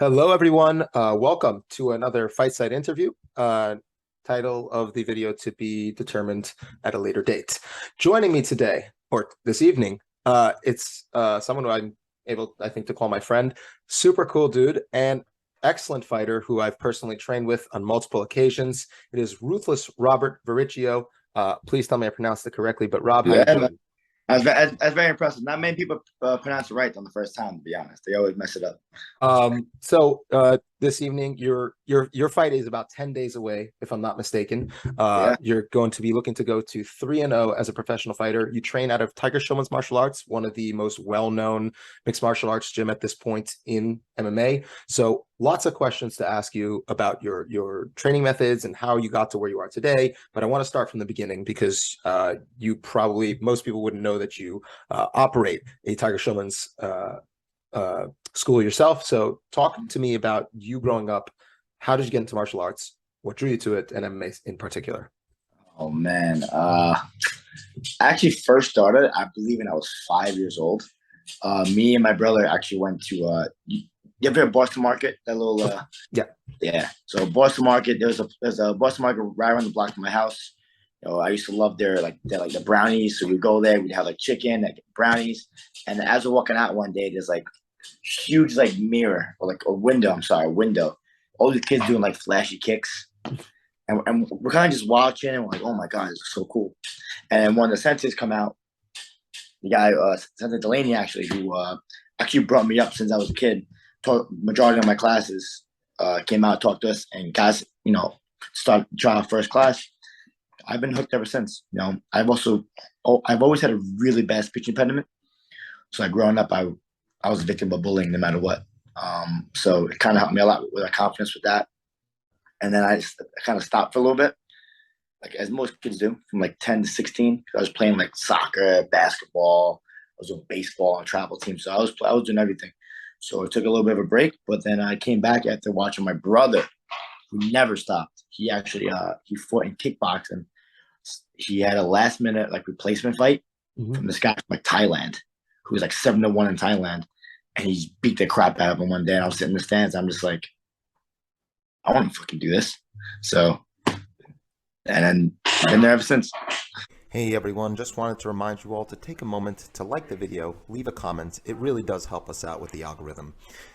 Hello, everyone. Welcome to another Fight Site interview. Title of the video to be determined at a later date. Joining me today, or this evening, it's someone who I'm able, I think, to call my friend. Super cool dude and excellent fighter who I've personally trained with on multiple occasions. It is Ruthless Robert Varricchio. Please tell me I pronounced it correctly, but Rob, how you Yeah, doing? that's very impressive. Not many people pronounce it right on the first time, to be honest. They always mess it up. This evening, your fight is about 10 days away, if I'm not mistaken. Yeah. You're going to be looking to go to 3-0 as a professional fighter. You train out of Tiger Schulmann's Martial Arts, one of the most well-known mixed martial arts gym at this point in MMA. So lots of questions to ask you about your training methods and how you got to where you are today. But I want to start from the beginning because most people wouldn't know that you operate a Tiger Schulmann's school yourself. So talk to me about you growing up. How did you get into martial arts? What drew you to it, and MMA in particular? Oh man. I actually first started, I believe, when I was 5 years old. Me and my brother actually went to you ever heard of Boston Market? That little Yeah. yeah. So Boston Market, there's a Boston Market right around the block from my house. I used to love their the brownies. So we go there, we'd have like chicken, like brownies. And as we're walking out one day, there's like huge like mirror or like a window. I'm sorry, a window. All the kids doing like flashy kicks, and we're kind of just watching, and we're like, oh my god, this is so cool. And then when the sensors come out, the guy Sensei Delaney actually, who actually brought me up since I was a kid, taught majority of my classes, came out, talked to us, and guys, start trying first class. I've been hooked ever since. I've always had a really bad speech impediment. So like growing up, I was a victim of bullying no matter what. So it kind of helped me a lot with my confidence with that. And then I kind of stopped for a little bit, like as most kids do, from like 10 to 16. I was playing like soccer, basketball. I was doing baseball on travel team. So I was doing everything. So it took a little bit of a break, but then I came back after watching my brother, who never stopped. He actually he fought in kickboxing. He had a last minute like replacement fight Mm-hmm. from this guy from like Thailand, who was like 7-1 in Thailand, and he beat the crap out of him one day. And I was sitting in the stands. I'm just like, I want to fucking do this. So, and then been there ever since. Hey everyone, just wanted to remind you all to take a moment to like the video, leave a comment. It really does help us out with the algorithm.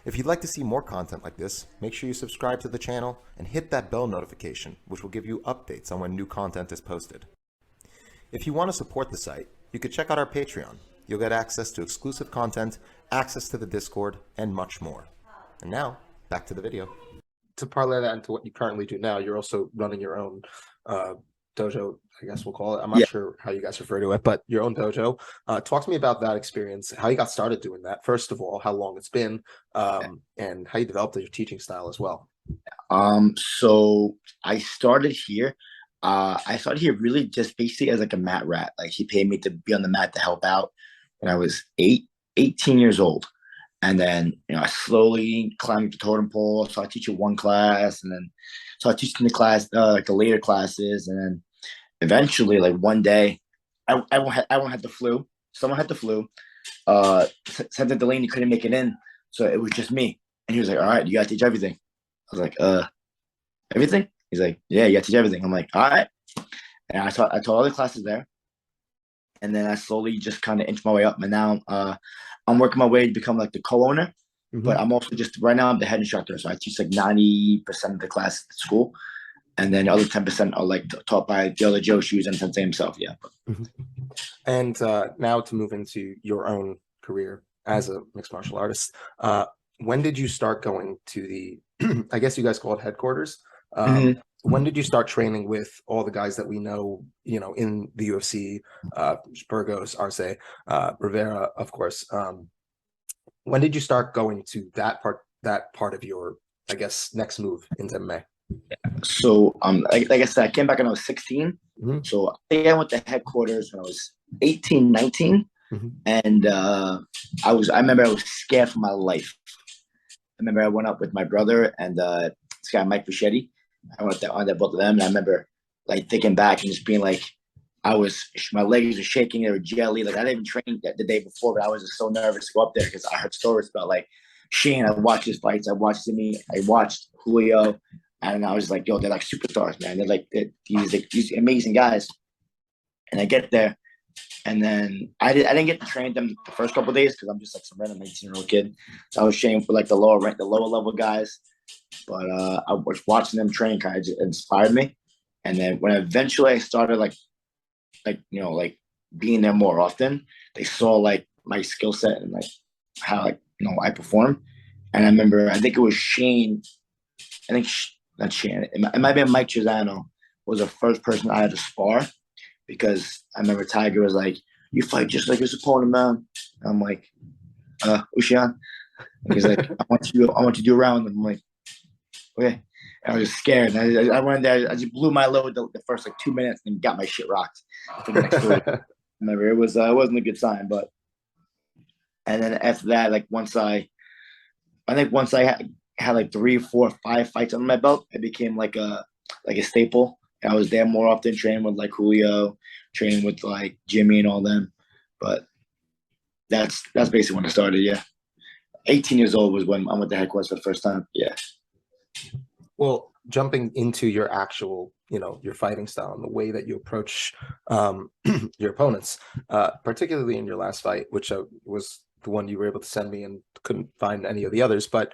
If you'd like to see more content like this, make sure you subscribe to the channel and hit that bell notification, which will give you updates on when new content is posted. If you want to support the site, you could check out our Patreon. You'll get access to exclusive content, access to the Discord, and much more. And now, back to the video. To parlay that into what you currently do now, you're also running your own dojo, I guess we'll call it. I'm not Yeah. sure how you guys refer to it, but your own dojo. Talk to me about that experience, how you got started doing that. First of all, how long it's been, and how you developed your teaching style as well. So I started here. I started here really just basically as like a mat rat. Like he paid me to be on the mat to help out when I was 18 years old. And then, I slowly climbed the totem pole. So I teach you one class, and then so I teach in the class, like the later classes, and then eventually, like one day, I had the flu. Someone had the flu. Said that Delaney couldn't make it in, so it was just me. And he was like, "All right, you gotta teach everything." I was like, everything?" He's like, "Yeah, you gotta teach everything." I'm like, "All right." And I taught all the classes there, and then I slowly just kind of inched my way up. And now, I'm working my way to become like the co-owner. Mm-hmm. But I'm also just right now I'm the head instructor, so I teach like 90% of the class at school, and then the other 10% are like taught by the other Joe Shoes and Sensei himself. Yeah. Mm-hmm. And now to move into your own career as a mixed martial artist, when did you start going to the, I guess you guys call it headquarters? Mm-hmm. When did you start training with all the guys that we know, in the UFC, Burgos, Arce, Rivera, of course? When did you start going to that part of your, I guess, next move into MMA? So like I said, I came back when I was 16. Mm-hmm. So I think I went to headquarters when I was 18, 19. Mm-hmm. And I remember I was scared for my life. I remember I went up with my brother and this guy Mike Fischetti. I went there on there both of them, and I remember like thinking back and just being like, my legs were shaking, they were jelly. Like I didn't even train the day before, but I was just so nervous to go up there because I heard stories about like Shane, I watched his fights. I watched Jimmy. I watched Julio. And I was like, yo, they're like superstars, man. These amazing guys. And I get there, and then I didn't get to train them the first couple of days because I'm just like some random 18-year-old kid. So I was training for like the lower level guys. But I was watching them train kind of inspired me. And then when eventually I started like being there more often, they saw like my skill set and like how I perform. And I remember, I think it was Shane. I think not Shane. It might have been Mike Chisano was the first person I had to spar, because I remember Tiger was like, "You fight just like his opponent, man." And I'm like, Ushian. And he's like, I want you to do a round. And I'm like, okay. And I was just scared. And I went there. I just blew my load the first like 2 minutes and got my shit rocked for the next 3. Remember, it wasn't a good sign. But and then after that, like once I had like 3, 4, 5 fights under my belt, it became like a staple. I was there more often, training with like Julio, training with like Jimmy and all them. But that's basically when I started. Yeah, 18 years old was when I went to headquarters for the first time. Yeah. Well, jumping into your actual, your fighting style and the way that you approach your opponents, particularly in your last fight, which was the one you were able to send me and couldn't find any of the others, but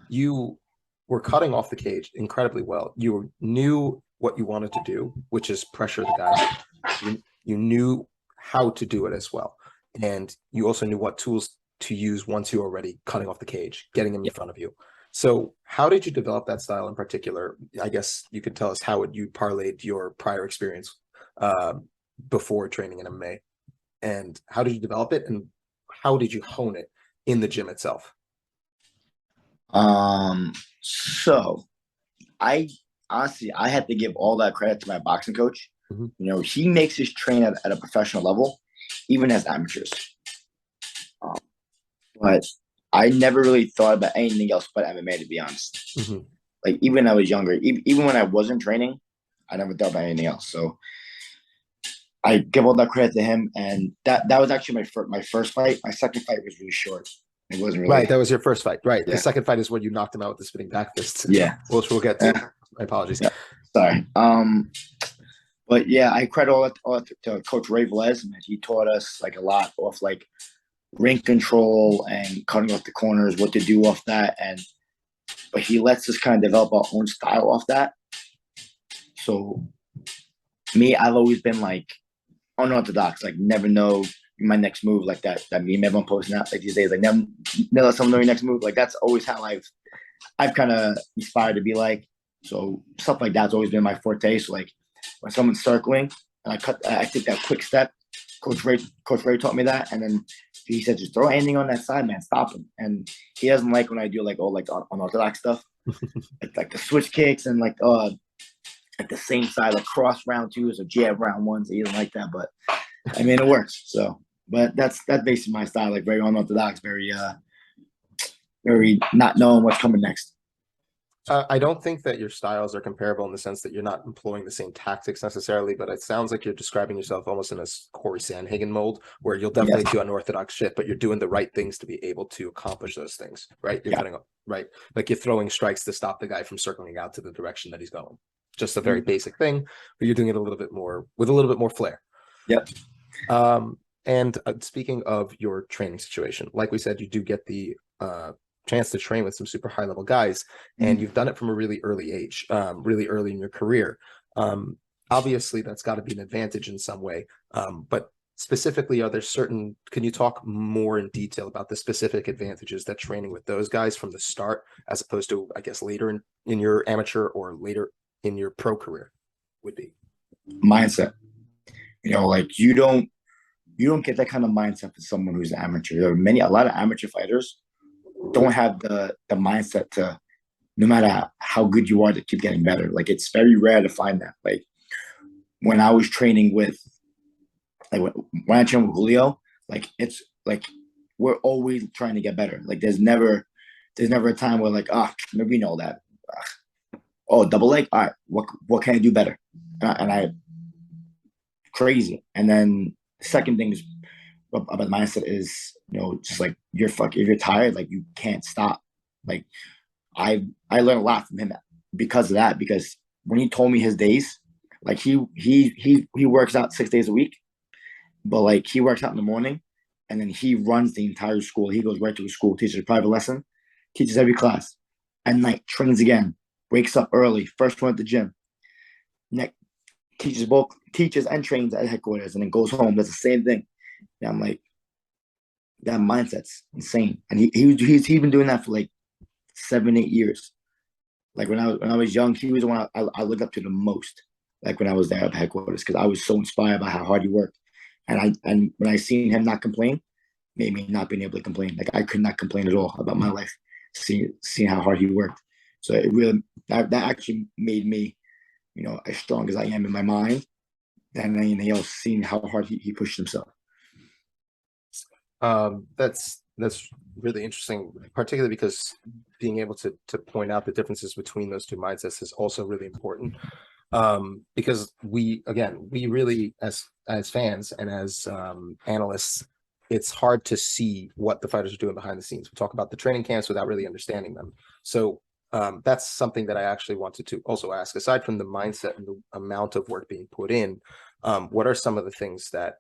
you were cutting off the cage incredibly well. You knew what you wanted to do, which is pressure the guy. You knew how to do it as well. And you also knew what tools to use once you were already cutting off the cage, getting him in front of you. So how did you develop that style in particular? I guess you could tell us how you parlayed your prior experience before training in MMA. And how did you develop it? And how did you hone it in the gym itself? So I honestly, I had to give all that credit to my boxing coach. Mm-hmm. He makes us train at a professional level, even as amateurs. But I never really thought about anything else but MMA, to be honest. Mm-hmm. Like even when I was younger, even when I wasn't training, I never thought about anything else. So I give all that credit to him, and that was actually my first fight. My second fight was really short. It wasn't really right. That was your first fight, right? Yeah. The second fight is when you knocked him out with the spinning back fist. Yeah, which we'll get to. My apologies. Yeah. Sorry. But yeah, I credit all to Coach Ray Velez. He taught us like a lot off like ring control and cutting off the corners, what to do off that, but he lets us kind of develop our own style off that. So me, I've always been like unorthodox, like never know my next move, like that meme everyone posting out like these days, like never let someone know your next move. Like that's always how I've kind of inspired to be like. So stuff like that's always been my forte. So like when someone's circling and I take that quick step, Coach Ray taught me that, and then he said, just throw anything on that side, man, stop him. And he doesn't like when I do like all like unorthodox stuff, like the switch kicks and like the same side, like cross round 2s or jab round 1s. He doesn't like that, but I mean it works. So, but that's basically my style, like very unorthodox, very not knowing what's coming next. I don't think that your styles are comparable in the sense that you're not employing the same tactics necessarily, but it sounds like you're describing yourself almost in a Corey Sandhagen mold, where you'll definitely do unorthodox shit, but you're doing the right things to be able to accomplish those things, right? You're cutting up, right? Like you're throwing strikes to stop the guy from circling out to the direction that he's going. Just a very basic thing, but you're doing it a little bit more with a little bit more flair. Yep. And speaking of your training situation, like we said, you do get the chance to train with some super high level guys, and you've done it from a really early age, really early in your career. Obviously that's got to be an advantage in some way, but specifically, can you talk more in detail about the specific advantages that training with those guys from the start, as opposed to, I guess, later in your amateur or later in your pro career would be? Mindset. Like you don't get that kind of mindset for someone who's an amateur. There are a lot of amateur fighters don't have the mindset to, no matter how good you are, to keep getting better. Like it's very rare to find that. Like when I was training with, like when I trained with Julio, like it's like we're always trying to get better. Like there's never a time where like, maybe we know that. Oh, double leg. All right, what can I do better? And I crazy. And then the second thing is about the mindset is, just like if you're tired, like you can't stop. Like I learned a lot from him because of that. Because when he told me his days, like he works out 6 days a week, but like he works out in the morning, and then he runs the entire school. He goes right to the school, teaches a private lesson, teaches every class, and like trains again. Wakes up early, first one at the gym. Next teaches and trains at headquarters, and then goes home. Does the same thing. And I'm like, that mindset's insane. And he's been doing that for like 7-8 years. Like when I was young, he was the one I looked up to the most. Like when I was there at headquarters, because I was so inspired by how hard he worked. And when I seen him not complain, made me not being able to complain. Like I could not complain at all about my life, seeing how hard he worked. So it really that actually made me, as strong as I am in my mind than anything else, seeing how hard he pushed himself. That's really interesting, particularly because being able to point out the differences between those two mindsets is also really important. Because we really, as fans and as analysts, it's hard to see what the fighters are doing behind the scenes. We talk about the training camps without really understanding them. So that's something that I actually wanted to also ask. Aside from the mindset and the amount of work being put in, what are some of the things that,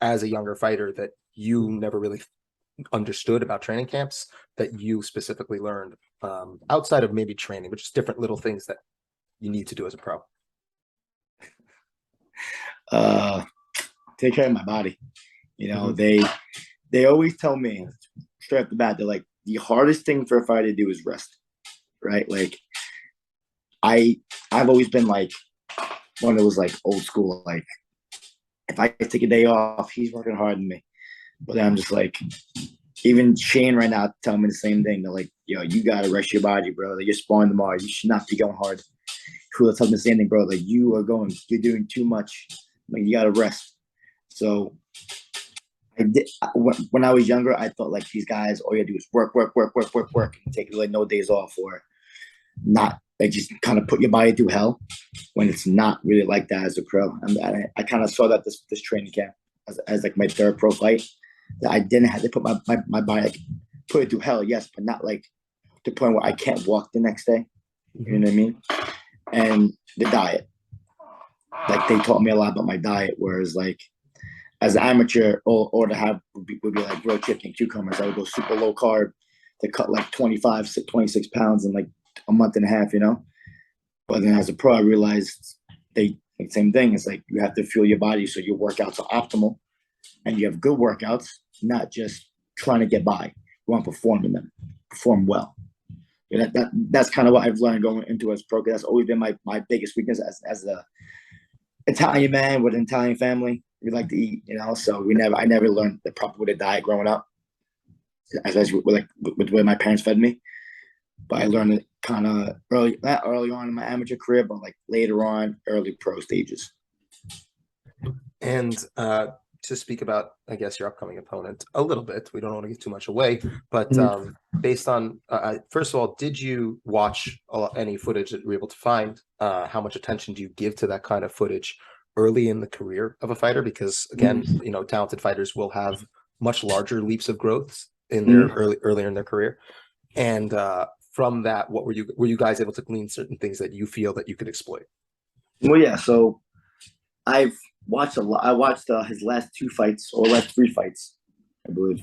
as a younger fighter, that you never really understood about training camps that you specifically learned outside of maybe training, but just different little things that you need to do as a pro? Take care of my body. They always tell me straight off the bat, they're like, the hardest thing for a fighter to do is rest, right? Like I've always been like one that was like old school. Like if I take a day off, he's working harder than me. But then I'm just like, even Shane right now telling me the same thing. They're like, yo, you gotta rest your body, bro. Like you're sparring tomorrow. You should not be going hard. Cool, telling me the same thing, bro. Like you're doing too much. Like you gotta rest. So I did when I was younger, I thought like these guys, all you gotta do is work, and take like no days off, or not, like just kind of put your body through hell, when it's not really like that as a pro. I kind of saw that this training camp as like my third pro fight, that I didn't have to put my body, like, put it through hell, yes, but not like to the point where I can't walk the next day. You know what I mean? And the diet, like they taught me a lot about my diet, whereas like as an amateur, or to have would be like grilled chicken, cucumbers. I would go super low carb to cut like 26 pounds in like a month and a half, But then as a pro, I realized same thing. It's like you have to fuel your body so your workouts are optimal, and you have good workouts, not just trying to get by. You want to perform well. That's kind of what I've learned going into as pro. That's always been my biggest weakness as a Italian man with an Italian family. We like to eat, So I never learned the proper way to diet growing up, especially with the way my parents fed me. But I learned it kind of not early on in my amateur career, but like later on, early pro stages. And to speak about, I guess, your upcoming opponent a little bit, we don't want to give too much away, but based on, first of all, did you watch any footage that you were able to find? How much attention do you give to that kind of footage early in the career of a fighter? Because again, talented fighters will have much larger leaps of growth in their earlier in their career. And from that, what were you guys able to glean certain things that you feel that you could exploit? Well, yeah. So I've watched a lot. I watched his last 2 fights, or last 3 fights, I believe,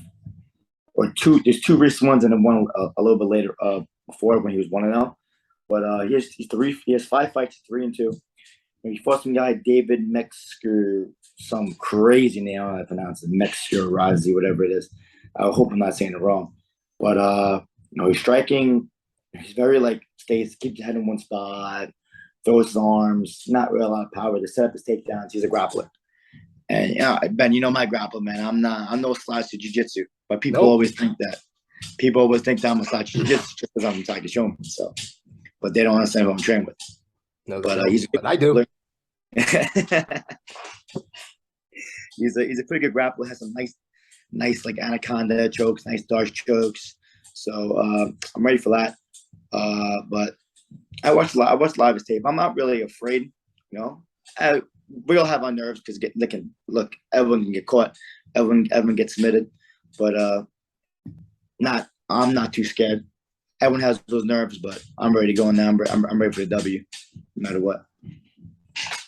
or 2. There's 2 recent ones, and then one a little bit later, before, when he was 1-0. But he has 5 fights, 3-2. And he fought some guy, David Metzger, some crazy name, I don't know how to pronounce it, Metzger, Razi, whatever it is. I hope I'm not saying it wrong. But he's striking. He's very keeps his head in one spot, throws his arms, not really a lot of power to set up his takedowns. He's a grappler. And Ben, my grappler, man. I'm no slouch to jiu-jitsu, but people always think that. People always think that I'm a slouch to jiu-jitsu just because I'm Tiger Schulmann. So, but they don't understand who I'm trained with. No, but I do. He's a pretty good grappler. Has some nice like anaconda chokes, nice dart chokes. So I'm ready for that. But I watched a lot of his tape. I'm not really afraid. we all have our nerves because everyone can get caught, everyone gets submitted, but I'm not too scared. Everyone has those nerves, but I'm ready to go in now. I'm ready for the W, no matter what.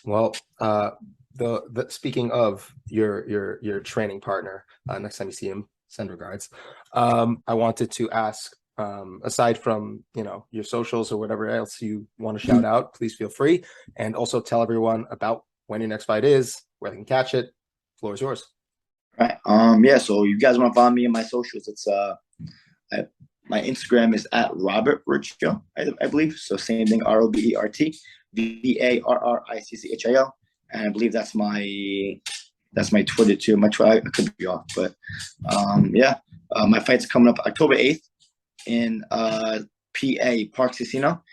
Well, the speaking of your training partner, next time you see him, send regards. I wanted to ask, aside from your socials or whatever else you want to shout out, please feel free, and also tell everyone about when your next fight is, where they can catch it. Floor is yours. All right. Yeah. So you guys want to follow me in my socials? It's my Instagram is at Robert Varricchio, I believe. So same thing, ROBERT VARRICCHIO, and I believe that's my Twitter too. My Twitter, I could be off, but yeah. My fight's coming up October 8th in PA Park Casino.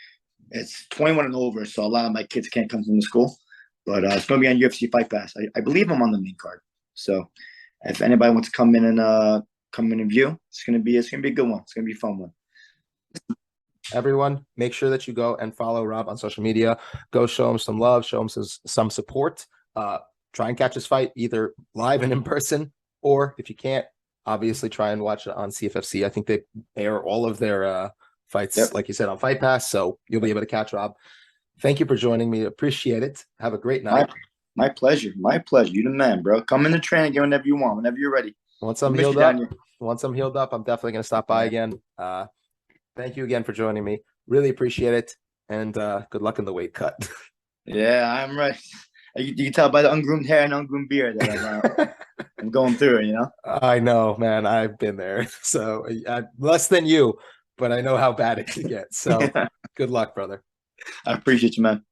It's 21 and over, so a lot of my kids can't come from the school, but it's going to be on UFC Fight Pass. I believe I'm on the main card, so if anybody wants to come in and view, it's gonna be a good one. It's gonna be a fun one. Everyone, make sure that you go and follow Rob on social media. Go show him some love, show him some support. Try and catch his fight either live and in person, or if you can't, obviously try and watch it on CFFC. I think they air all of their fights, like you said, on Fight Pass, so you'll be able to catch Rob. Thank you for joining me. Appreciate it. Have a great night. My pleasure. My pleasure. You the man, bro. Come in the training again whenever you want, whenever you're ready. Once I'm healed up, I'm definitely going to stop by again. Thank you again for joining me. Really appreciate it. And good luck in the weight cut. Yeah, I'm ready. You can tell by the ungroomed hair and ungroomed beard that I'm going through it, I know, man. I've been there. So less than you, but I know how bad it can get. So good luck, brother. I appreciate you, man.